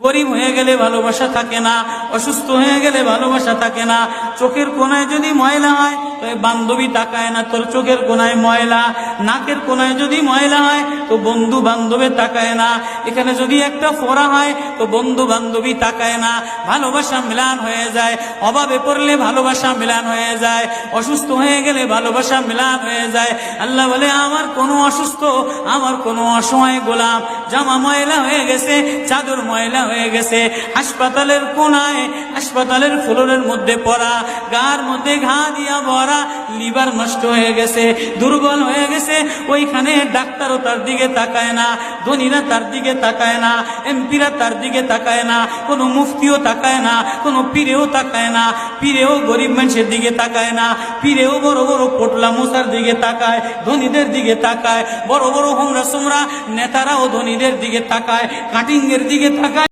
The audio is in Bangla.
গরিব হয়ে গেলে ভালোবাসা থাকে না, অসুস্থ হয়ে গেলে ভালোবাসা থাকে না। চোখের কোনায় যদি ময়লা হয় তো বান্ধবী তাকায় না, তোর চোখের কোনায় ময়লা। নাকের কোনায় যদি ময়লা হয় তো বন্ধু বান্ধবে তাকায় না। এখানে যদি একটা ফোড়া হয় তো বন্ধু বান্ধবী তাকায় না। ভালোবাসা মিলান হয়ে যায়, অভাবে পড়লে ভালোবাসা মিলান হয়ে যায়, অসুস্থ হয়ে গেলে ভালোবাসা মিলান হয়ে যায়। আল্লাহ বলে, আমার কোনো অসুস্থ, আমার কোনো অসহায় গোলাম জামা ময়লা হয়ে গেছে, চাদর ময়লা হয়ে গেছে, হাসপাতালের কোনায়, হাসপাতালের ফ্লোরের মধ্যে পড়া, গার মধ্যে ঘা দিয়া ভরা, লিভার নষ্ট হয়ে গেছে, দুর্বল হয়ে গেছে, ওইখানে ডাক্তারও তার দিকে তাকায় না, ধনীরা তার দিকে তাকায় না, এমপিরা তার দিকে তাকায় না, কোনো মুফতিও তাকায় না, কোনো পীরেও তাকায় না। পীরেও গরিব মানুষের দিকে তাকায় না, পীরেও বড় বড় পোটলা মোসার দিকে তাকায়, ধনীদের দিকে তাকায়, বড় বড় হোমরা সোমরা নেতারাও ধনীদের দিকে তাকায়, কাটিং এর দিকে তাকায়।